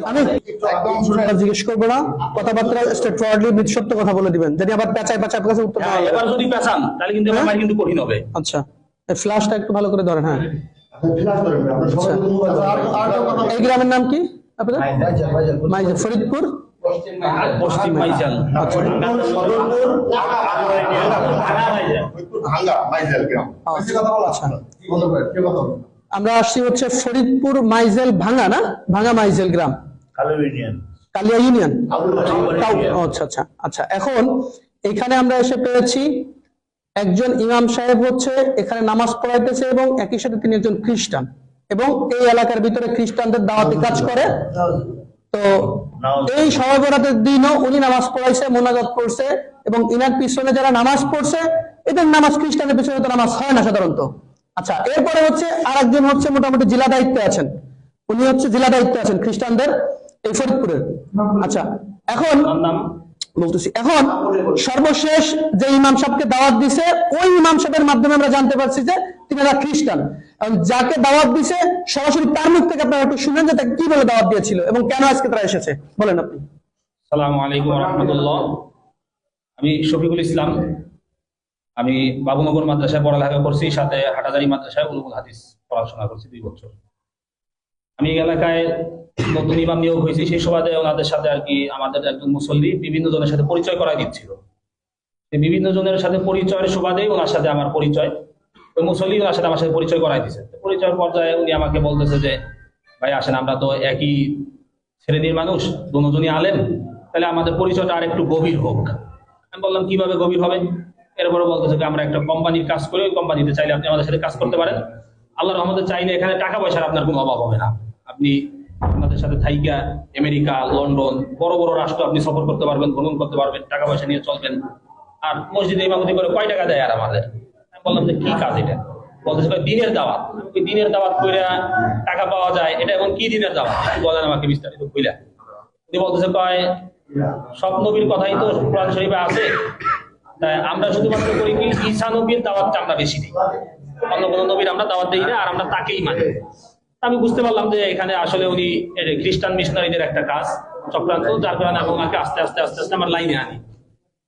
আমি জিজ্ঞেস করবো না, কথাবার্তা স্ট্রেট ফরওয়ার্ডলি সত্য কথা বলে দিবেন, যদি আবার পেঁচায় পেঁচায় কাছে উত্তর দেওয়া এবার যদি পেঁচান তাহলে কিন্তু আমার কিন্তু কঠিন হবে। আচ্ছা, ফ্ল্যাশটা একটু ভালো করে ধরেন। হ্যাঁ, এই গ্রামের নাম কি আপনাদের? মাইজেল, ফরিদপুর পশ্চিম মাইজাল। আমরা আসছি হচ্ছে ফরিদপুর মাইজেল ভাঙ্গা, না ভাঙ্গা মাইজেল গ্রাম, কালিয়া ইউনিয়ন। আচ্ছা আচ্ছা আচ্ছা। এখন এখানে আমরা এসে পেয়েছি একজন ইমাম সাহেব হচ্ছে এখানে নামাজ পড়াইতেছে এবং একই সাথে তিনি একজন খ্রিস্টান এবং এই এলাকার ভিতরে খ্রিস্টানদের দাওয়াতি কাজ করে। তো এই শবে বরাতের দিনও উনি নামাজ পড়াইছে, মোনাজাত করছে এবং ইনার পিছনে যারা নামাজ পড়ছে এদের নামাজ, খ্রিস্টানের পিছনে তো নামাজ হয় না সাধারণত। আচ্ছা, এরপরে হচ্ছে আরেকজন হচ্ছে মোটামুটি জেলা দায়িত্বে আছেন, উনি হচ্ছে জেলা দায়িত্বে আছেন খ্রিস্টানদের এই ফরিদপুরের। আচ্ছা, এখন বলতেছি, এখন সর্বশেষ যে ইমাম সাহেবকে দাওয়াত দিছে ওই ইমাম সাহেবের মাধ্যমে আমরা জানতে পারছি যে তিনি খ্রিস্টান। যাকে দাওয়াত দিছে সরাসরি তার মুখ থেকে আপনারা একটু শুনেন যে তাকে কি বলে দাওয়াত দিয়েছিল এবং কেন আজকে তারা এসেছে, বলেন আপনি। আসসালামু আলাইকুম ওয়া রাহমাতুল্লাহ। আমি শফিকুল ইসলাম, আমি বাবুনগর মাদ্রাসায় পড়ালেখা করছি, সাথে হাটাজারি মাদ্রাসায় উলুমুল হাদিস পড়াশোনা করছি 2 বছর। আমি এই এলাকায় নতুন ইমাম নিয়োগ হয়েছি, সেই সুবাদে ওনাদের সাথে আর কি আমাদের একজন মুসল্লি বিভিন্ন জনের সাথে পরিচয় করাই দিচ্ছিল। বিভিন্ন জনের সাথে পরিচয়ের সুবাদেই ওনার সাথে আমার পরিচয়, ওই মুসল্লি ওনার সাথে আমার সাথে পরিচয় করাই দিচ্ছে। পরিচয়ের পর্যায়ে উনি আমাকে বলতেছে যে ভাই আসেন, আমরা তো একই শ্রেণীর মানুষ, দুজনই আলেম, তাহলে আমাদের পরিচয়টা আর একটু গভীর হোক। আমি বললাম কিভাবে গভীর হবে? এরপরে বলতেছে যে আমরা একটা কোম্পানির কাজ করি, ওই কোম্পানিতে চাইলে আপনি আমাদের সাথে কাজ করতে পারেন, আল্লাহর রহমতে চাইলে এখানে টাকা পয়সার আপনার কোনো অভাব হবে না, আপনি আমাদের সাথে থাইকা আমেরিকা, লন্ডন, বড় বড় রাষ্ট্র আপনি সফর করতে পারবেন, ভ্রমণ করতে পারবেন, টাকা পয়সা নিয়ে চলবেন। আর মসজিদে ইমামতি করে কয় টাকা দেয় আর আমাদের? আমি বললাম যে কি কাজ এটা? বলতেছে দিনের দাওয়াত। ওই দিনের দাওয়াত করে টাকা পাওয়া যায়, এটা এখন কি দিনের দাওয়াত বলেন আমাকে বিস্তারিত বুঝলা। উনি বলতেছে কয় সব নবীর কথাই তো কোরআন শরীফে আছে, তাই আমরা শুধুমাত্র করি কি ঈসা নবীর দাওয়াতটা আমরা বেশি দিই, অন্য কোনো নবীর আমরা দাওয়াত দিই না, আর আমরা তাকেই মানি। আমি বুঝতে পারলাম যে এখানে আসলে উনি খ্রিস্টান মিশনারিদের একটা কাজ চক্রান্ত, যার কারণে আমি ওনাকে আস্তে আস্তে আস্তে আস্তে আমার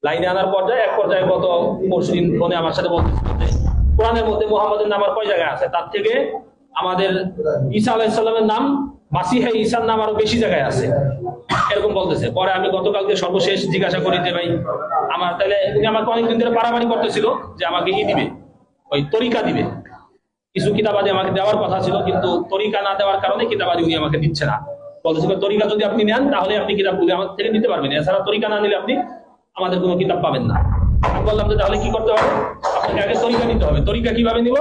লাইনে আনার পর্যায়ে এক পর্যায়ে গত পরশুদিন ফোনে আমার সাথে বলতেছিল যে কোরআনের মধ্যে মুহাম্মদের নাম আর কয় জায়গায় আছে, তার থেকে আমাদের ঈসা আলাইহিস সালামের নাম, মাসিহে ঈসার নাম আরো বেশি জায়গায় আছে, এরকম বলতেছে। পরে আমি গতকালকে সর্বশেষ জিজ্ঞাসা করি যে ভাই আমার, তাহলে উনি আমাকে অনেকদিন ধরে পারামারি করতেছিল যে আমাকে দিবে, ওই তরিকা দিবে, কিছু কিতাবাদি আমাকে দেওয়ার কথা ছিল, কিন্তু তরিকা না দেওয়ার কারণে কিতাবাদি উনি আমাকে দিচ্ছে না। বলতেছিল তরিকা যদি আপনি নেন তাহলে আপনি কিতাবগুলি আমার থেকে নিতে পারবেন, এছাড়া তরিকা না নিলে আপনি আমাদের কোনো কিতাব পাবেন না। আমি বললাম যে তাহলে কি করতে হবে? আপনাকে আগে তরিকা নিতে হবে। তরিকা কিভাবে নিব?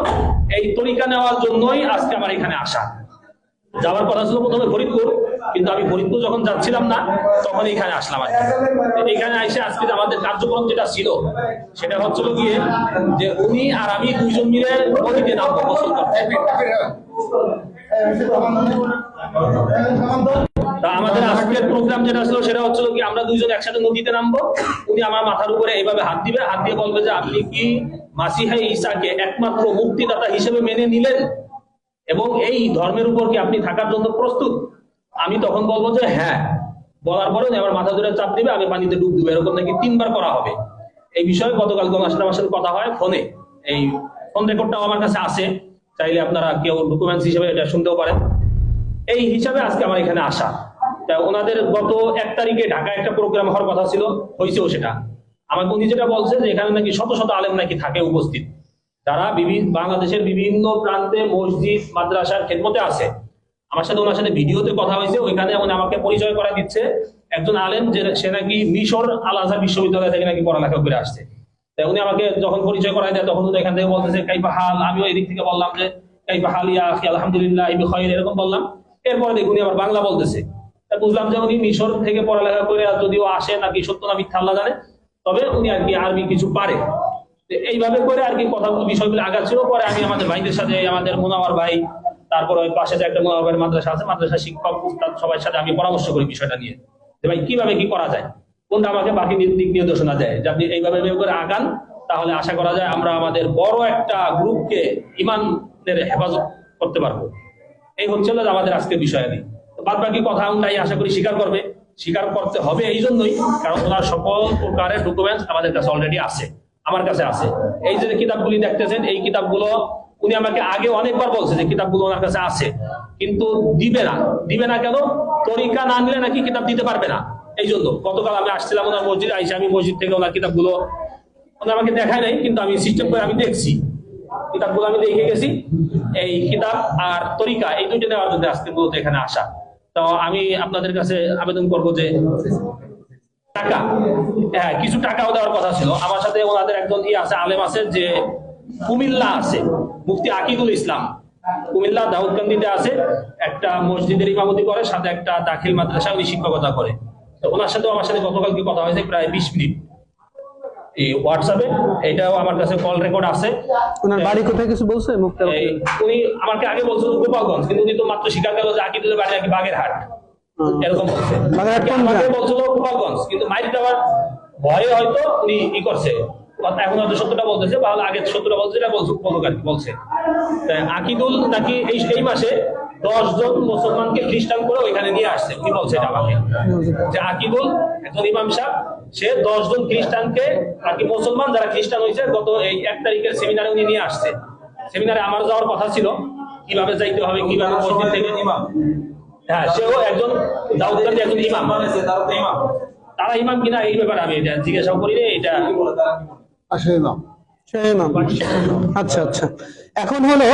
এই তরিকা নেওয়ার জন্যই আজকে আমার এখানে আসা। যাওয়ার কথা ছিল প্রথমে ফরিদপুর, কিন্তু আমি ফরিদপুর যখন যাচ্ছিলাম না তখন এখানে আসলাম। আর এখানে এসে আজকে আমাদের কার্যক্রম যেটা ছিল সেটা হচ্ছিল গিয়ে যে উনি আর আমি 2 জন মিলে নদীতে নামবো গোসল করতে। আমাদের আজকের প্রোগ্রাম যেটা ছিল সেটা হচ্ছিল কি আমরা 2 জন একসাথে নদীতে নামবো, উনি আমার মাথার উপরে এইভাবে হাত দিবে, হাত দিয়ে বলবে যে আপনি কি মাসিহে ঈসাকে একমাত্র মুক্তিদাতা হিসেবে মেনে নিলেন এবং এই ধর্মের উপর কি আপনি থাকার জন্য প্রস্তুত? আমি তখন বলবো যে হ্যাঁ। বলার পরে আমার মাথা ধরে চাপ দিবে, আমি পানিতে ডুব দিব, এরকম নাকি 3 বার করা হবে। এই বিষয়ে গতকাল আমার সাথে কথা হয় ফোনে, এই ফোন রেকর্ডটাও আমার কাছে আছে, চাইলে আপনারা কেউ ডকুমেন্টস হিসেবে এটা শুনতেও পারেন। এই হিসাবে আজকে আমার এখানে আসা। তা ওনাদের গত 1 তারিখে ঢাকায় একটা প্রোগ্রাম হওয়ার কথা ছিল, হয়েছেও সেটা। আমাকে উনি যেটা বলছে যে এখানে নাকি শত শত আলেম নাকি থাকে উপস্থিত, যারা বাংলাদেশের বিভিন্ন প্রান্তে মসজিদ মাদ্রাসার খেদমতে আছে। আমার সাথে ওনার সাথে ভিডিওতে কথা হয়েছে, ওইখানে উনি আমাকে পরিচয় করা দিচ্ছে একজন আলেম, যে সে নাকি মিশর আল আজহার বিশ্ববিদ্যালয় থেকে নাকি পড়ালেখা করে আসছে। তাই উনি আমাকে যখন পরিচয় করাই দেয় তখন উনি এখান থেকে বলতেছে কাইফা হাল, আমিও এই দিক থেকে বললাম যে কাইফা হাল ইয়া আখি আলহামদুলিল্লাহ ইবি খাইর, এরকম বললাম। এরপরে দেখুন আবার বাংলা বলতেছে। বুঝলাম যে উনি মিশর থেকে পড়ালেখা করে যদিও আসে নাকি সত্য না মিথ্যা আল্লাহ জানে, তবে উনি আর কি আরবি কিছু পারে। এইভাবে করে আর কি কথাগুলো বিষয়গুলো আগাচ্ছিল। পরে আমি আমাদের ভাইদের সাথে, আমাদের মুনাওয়ার ভাই, তারপরে ওই পাশে যে একটা মুনাওয়ার ভাইয়ের মাদ্রাসা আছে, মাদ্রাসা শিক্ষক উস্তাদ সবার সাথে আমি পরামর্শ করি বিষয়টা নিয়ে, যে ভাই কিভাবে কি করা যায়, কোনটা আমাকে বাকি দিক নির্দেশনা দেয় যে আপনি এইভাবে করে আগান, তাহলে আশা করা যায় আমরা আমাদের বড় একটা গ্রুপকে ইমানের হেফাজত করতে পারবো। এই হচ্ছিল আমাদের আজকের বিষয়। বাদ বাকি কথা নাই আশা করি স্বীকার করবে, স্বীকার করতে হবে এই জন্যই কারণ ওনার সকল প্রকারের ডকুমেন্টস আমাদের কাছে অলরেডি আছে, আমার কাছে আছে। এই যে কিতাবগুলি দেখতেছেন এই কিতাবগুলো উনি আমাকে আগে অনেকবার বলছে যে কিতাবগুলো ওনার কাছে আছে, কিন্তু দিবে না কেন? তরিকা না নিলে নাকি কিতাব দিতে পারবে না। এই জন্য গতকাল আমি আসছিলাম ওনার মসজিদে, আইসা আমি মসজিদ থেকে ওনার কিতাবগুলো উনি আমাকে দেখায় নাই, কিন্তু আমি সিস্টেম করে আমি দেখছি কিতাবগুলো, আমি দেখে গেছি। এই কিতাব আর তরিকা এই দুইটা নেওয়ার জন্য আজকে মূলত এখানে আসা। তো আমি আপনাদের কাছে আবেদন করবো যে টাকা, হ্যাঁ কিছু টাকাও দেওয়ার কথা ছিল। আমার সাথে ওনাদের একজন আছে, আলেম আছে, যে কুমিল্লা আছে, মুফতি আকিদুল ইসলাম, কুমিল্লা দাউদকান্দিতে আছে, একটা মসজিদের ইমামতি করে, সাথে একটা দাখিল মাদ্রাসা উনি শিক্ষকতা করে। তো ওনার সাথে আমার সাথে গতকালকে কথা হয়েছে প্রায় 20 মিনিট এই হোয়াটসঅ্যাপে, এটাও আমার কাছে কল রেকর্ড আছে। ওনার বাড়ি কোথায় কিছু বলছে মুক্তার? উনি আমাকে আগে বলছিল গোপালগঞ্জ, কিন্তু উনি তো মাত্র স্বীকার করলো যে আকিদুলের বাড়ি নাকি বাগেরহাট, এরকম বলছে। আমাকে বলছিল গোপালগঞ্জ, কিন্তু মাইক দেওয়ার ভয়ে হয়তো উনি করছে, এখন হয়তো সত্যটা বলতেছে, বা আগে সত্যটা বলছে, এটা বলুক আর কি বলছে। আকিদুল নাকি এই মাসে 10 জন মুসলমানকে খ্রিস্টান করে ওইখানে নিয়ে আসছে, উনি বলছে এটা আমাকে, যে আকিদুল একজন ইমাম সাহেব, সে 10 জন খ্রিস্টানকে আর কি মুসলমান যারা খ্রিস্টান হয়েছে গত এই 1 তারিখের সেমিনারে উনি নিয়ে আসছে। সেমিনারে আমার যাওয়ার কথা ছিল, কিভাবে যাইতে হবে, কিভাবে মসজিদ থেকে ইমাম, হ্যাঁ সেও একজন দাউদকান্দি একজন ইমাম, তারা ইমাম কিনা এই ব্যাপারে আমি এটা জিজ্ঞাসা করি রে, এটা আচ্ছা আচ্ছা। এখন হলো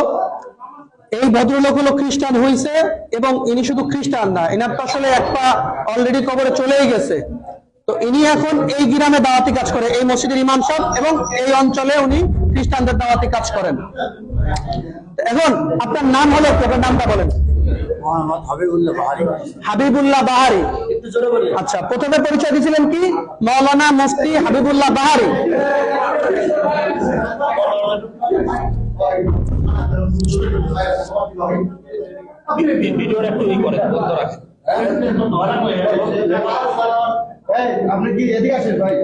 এই ভদ্রলোক হলো খ্রিস্টান হয়েছে, এবং ইনি শুধু খ্রিস্টান না, এনার তো আসলে একটা অলরেডি কবরে চলেই গেছে। তো ইনি এখন এই গ্রামে দাওয়াতি কাজ করে, এই মসজিদের ইমাম সাহেব, এবং এই অঞ্চলে উনি খ্রিস্টানদের দাওয়াতি কাজ করেন। এখন আপনার নাম হলো কি? আপনার নামটা বলেন। হাবিবুল্লাহ বাহারি। আচ্ছা, প্রথমে পরিচয় দিয়েছিলেন কি? মাওলানা মুফতি হাবিবুল্লাহ বাহারি। ভিডিওটা একটু করে বন্ধ রাখেন। আপনি কি এদিকে আসেন ভাই?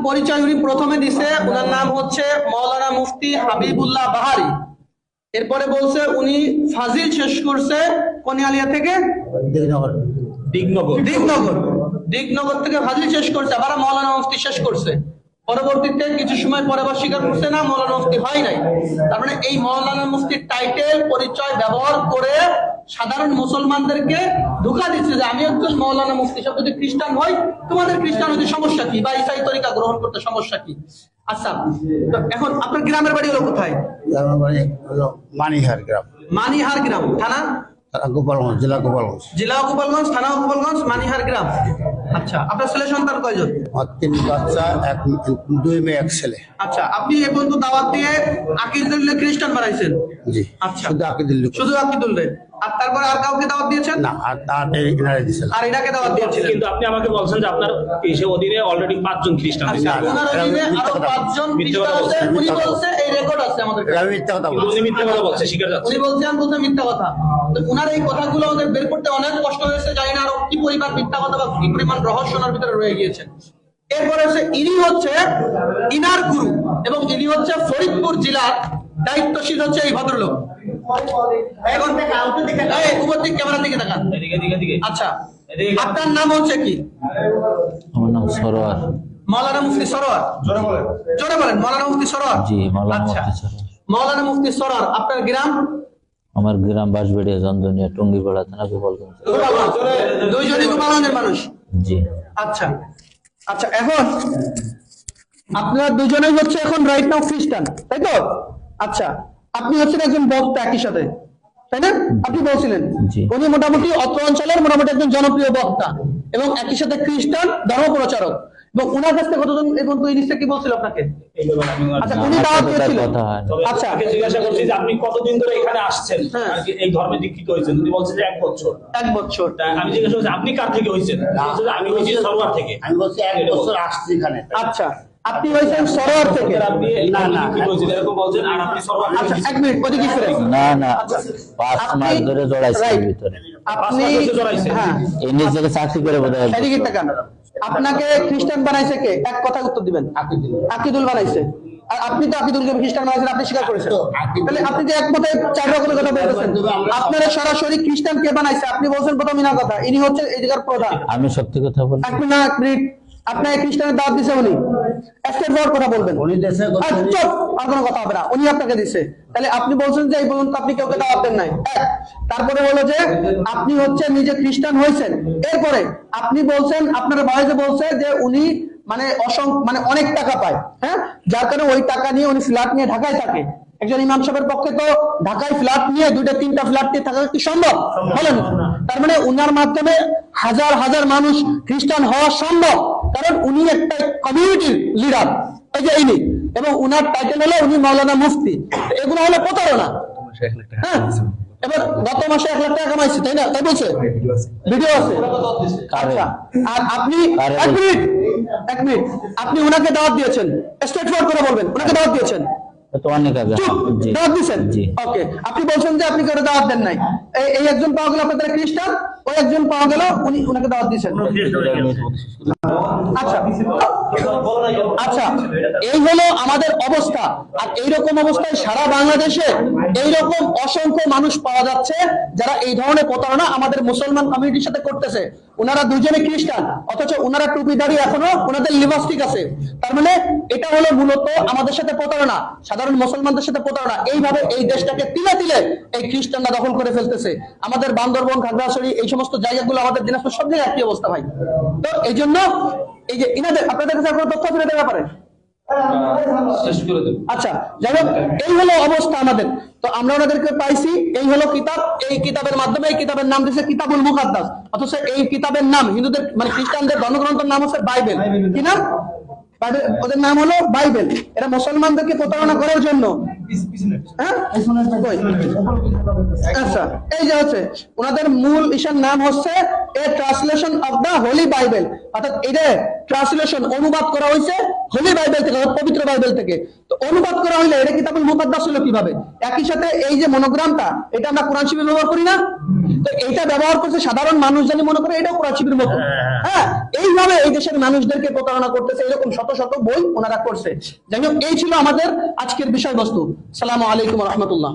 পরিচয় উনি প্রথমে দিছে, ওনার নাম হচ্ছে মাওলানা মুফতি হাবিবুল্লাহ বাহারি। এরপরে বলছে উনি ফাজিল শেষ করছে কোনিয়ালিয়া থেকে, দিগনগর থেকে ফাজিল শেষ করছে, আবার মাওলানা মুফতি শেষ করছে। পরবর্তীতে কিছু সময় পরে আবার স্বীকার করছে না মাওলানা মুফতি হয় নাই। তার মানে এই মাওলানা মুফতির টাইটেল পরিচয় ব্যবহার করে সাধারণ মুসলমানদেরকে ধোঁকা দিচ্ছে যে আমি একজন মাওলানা মুফতি, সব যদি খ্রিস্টান হয় তোমাদের খ্রিস্টান হতে সমস্যা কি, বা ইসাই তরিকা গ্রহণ করতে সমস্যা কি? আচ্ছা, তো এখন আপনার গ্রামের বাড়ি হলো কোথায়? মানিহার গ্রাম। মানিহার গ্রাম, থানা গোপালগঞ্জ, জেলা গোপালগঞ্জ। জেলা গোপালগঞ্জ, থানা গোপালগঞ্জ, মানিহার গ্রাম। আচ্ছা, আপনার ছেলে সন্তান কয়জন? 3 বাচ্চা, 2 মেয়ে 1 ছেলে। আচ্ছা, আপনি এ পর্যন্ত দাওয়াত দিয়ে আকিদুল্লাহ খ্রিস্টান বানাইছেন? জি। আচ্ছা, শুধু আকিদুল্লাহ। আর তারপর আর কাউকে দাওয়াত দিয়েছেন? না, আর এনারে দিয়েছেন। আর এটাকে দাওয়াত দিয়েছিলেন? কিন্তু আপনি আমাকে বলছেন যে আপনার সে অধীনে অলরেডি 5 জন খ্রিস্টান আছে। ওনার অধীনে আরো 5 জন খ্রিস্টান আছে, উনি বলছে এই রেকর্ড আছে আমাদের কাছে। আমি মিথ্যা কথা বলছি। উনি মিথ্যা কথা বলছে, স্বীকার যাচ্ছে। উনি বলছেন বলতে মিথ্যা কথা। তো ওনার এই কথাগুলো আমাদের বের করতে অনেক কষ্ট হয়েছে, জানি না আরো কি পরিমাণ মিথ্যা কথা বা কি পরিমাণ রহস্য ওনার ভিতরে রয়ে গিয়েছে। এরপরে ইনি হচ্ছে ইনার গুরু, এবং ইনি হচ্ছে ফরিদপুর জেলার দায়িত্বশীল হচ্ছে এই ভদ্রলোক। এখন উপস্থিত ক্যামেরার দিকে তাকান। আচ্ছা, আপনার নাম হচ্ছে কি? আমার নাম সরোয়ার। মাওলানা মুফতি সরোয়ার। জোরে বলেন। মাওলানা মুফতি সরোয়ার। জি, মাওলানা আচ্ছা, মুফতি সরোয়ার। মাওলানা মুফতি সরোয়ার। আপনার গ্রাম? আমার গ্রাম বাঁশবেড়িয়া, জন্দনিয়া, টঙ্গিপাড়া থানা, গোপালগঞ্জ। দুইজনই গোপালগঞ্জের মানুষ? জি। আচ্ছা আচ্ছা, এখন আপনারা দুজনেই হচ্ছে এখন রাইট নাও খ্রিস্টান, তাই তো? আচ্ছা, আপনি হচ্ছেন একজন বক্তা একই সাথে, তাই না? আপনি বলছিলেন জি। উনি মোটামুটি অত্র অঞ্চলের মোটামুটি একজন জনপ্রিয় বক্তা এবং একই সাথে খ্রিস্টান ধর্ম প্রচারক। এবং উনার কাছ থেকে কতজন এবং তুই নিশ্চয় কি বলছিল আপনাকে? আচ্ছা, উনি দাওয়াত দিয়েছিলেন। আচ্ছা, জিজ্ঞাসা করছি যে আপনি কতদিন ধরে এখানে আসছেন, এই ধর্মে দীক্ষিত হয়েছেন? উনি বলছেন যে 1 বছর। 1 বছর। আমি জিজ্ঞাসা করছি আপনি কার থেকে হয়েছেন? আমি হয়েছি সরোয়ার থেকে। আমি বলছি 1 বছর আসছি এখানে। আচ্ছা, আপনি হয়েছেন সরোয়ার থেকে? আপনি দীক্ষিত হয়েছেন এরকম বলছেন, আর আপনি সরোয়ার। আচ্ছা, 1 মিনিট, ওদিকে ফিরে। না না, 5 মাস ধরে জড়াইছে এর ভিতরে। আপনি হ্যাঁ, এই নিজেকে চাকরি করে বোধহয়। এদিকে তাকান। আপনাকে খ্রিস্টান বানাইছে কে? এক কথা উত্তর দিবেন। আকিদুল বানাইছে। আর আপনি তো আকিদুলকে খ্রিস্টান বানাইছেন, আপনি স্বীকার করেছেন। তাহলে আপনি যে একমতে 4 রকমের কথা বলতেছেন, আপনারা সরাসরি খ্রিস্টান কে বানাইছে আপনি বলছেন প্রথম ইনার কথা, ইনি হচ্ছে এই জায়গার প্রধান। আমি সত্যি কথা বলি। এক মিনিট, আপনি খ্রিস্টানের দাওয়াত দিছে উনি, স্টেট ফরওয়ার্ড কথা বলবেন। উনি দেশে চুপ, আর কোনো কথা হবে না, উনি আপনাকে দিছে। তাহলে আপনি বলছেন যে এই পর্যন্ত আপনি কাউকে দাওয়াত দেন নাই। তারপরে হলো যে আপনি হচ্ছে নিজে খ্রিস্টান হয়েছেন, এরপরে আপনি বলছেন আপনার ভাই যে বলছে যে উনি মানে মানে অনেক টাকা পায়, হ্যাঁ, যার কারণে ওই টাকা নিয়ে উনি ফ্ল্যাট নিয়ে ঢাকায় থাকে। একজন ইমাম সাহেবের পক্ষে তো ঢাকায় ফ্ল্যাট নিয়ে 2-3টা ফ্ল্যাট নিয়ে থাকা কি সম্ভব? বলেন। তার মানে উনার মাধ্যমে হাজার হাজার মানুষ খ্রিস্টান হওয়া সম্ভব, কারণ উনি একটা কমিউনিটির লিডার, এই যে ইনি, এবং উনার টাইটেল হলো উনি মাওলানা মুফতি। এগুলো হলো প্রতারণা। হ্যাঁ, এবার গত মাসে 1 লাখ টাকা কামাইছে, তাই না? তাই বলছে, ভিডিও আছে। আচ্ছা, আর আপনি এক মিনিট আপনি উনাকে দাওয়াত দিয়েছেন, স্ট্রেট ফরওয়ার্ড করে বলবেন, উনাকে দাওয়াত দিয়েছেন? তো অনেক আগে। জি দাওয়াত দিয়েছেন? জি। ওকে, আপনি বলছেন যে আপনি কেউ দাওয়াত দেন নাই। এই একজন পাওয়া গেল আপনাদের খ্রিস্টান, ওই একজন পাওয়া গেল উনি উনাকে দাওয়াত দিয়েছেন। আচ্ছা আচ্ছা, এই হলো আমাদের অবস্থা। আর এইরকম অবস্থায় সারা বাংলাদেশে এইরকম অসংখ্য মানুষ পাওয়া যাচ্ছে যারা এই ধরনের প্রতারণা আমাদের মুসলমান কমিউনিটির সাথে করতেছে। ওনারা দুজনে খ্রিস্টান, অথচ ওনারা টুপি দাঁড়িয়ে এখনো ওনাদের লিপস্টিক আছে। তার মানে এটা হলো মূলত আমাদের সাথে প্রতারণা, সাধারণ মুসলমানদের সাথে প্রতারণা। এইভাবে এই দেশটাকে তিলে তিলে এই খ্রিস্টানরা দখল করে ফেলতেছে। আমাদের বান্দরবন, খাগড়াছড়ি, এই সমস্ত জায়গাগুলো, আমাদের দিনাজপুর, সব জায়গায় একই অবস্থা ভাই। তো এই জন্য এই যে ইনাদের, আপনাদের কাছে কোনো তথ্য আছে এদের ব্যাপারে? শেষ করে দেব। আচ্ছা, যাই হোক, এই হলো অবস্থা আমাদের। তো আমরা ওনাদেরকে পাইছি, এই হলো কিতাব। এই কিতাবের মাধ্যমে, এই কিতাবের নাম দিয়েছে কিতাবুল মুকাদ্দাস, অথচ এই কিতাবের নাম হিন্দুদের মানে খ্রিস্টানদের ধর্মগ্রন্থের নাম হচ্ছে বাইবেল। কি নাম? ওদের নাম হলো বাইবেল। এটা মুসলমানদেরকে প্রতারণা করার জন্য। হ্যাঁ, আচ্ছা, এই যে হচ্ছে ওনাদের মূল ইসার নাম হচ্ছে a translation of the holy Bible, অর্থাৎ এটা ট্রান্সলেশন, অনুবাদ করা হয়েছে হোলি বাইবেল থেকে, পবিত্র বাইবেল থেকে। তো অনুবাদ করা হইলে এটা কিতাবুল মুকাদ্দাস হলো কিভাবে? একই সাথে এই যে মনোগ্রামটা, এটা আমরা কোরআন শরীফে ব্যবহার করি না? তো এটা ব্যবহার করছে সাধারণ মানুষ, জানি মনে করে এটাও কোরআন শরীফের মতো। হ্যাঁ, এইভাবে এই দেশের মানুষদেরকে প্রতারণা করতেছে। এরকম শত শত বই ওনারা করছে। যাই হোক, এই ছিল আমাদের আজকের বিষয়বস্তু। আসসালামু আলাইকুম ওয়া রাহমাতুল্লাহ।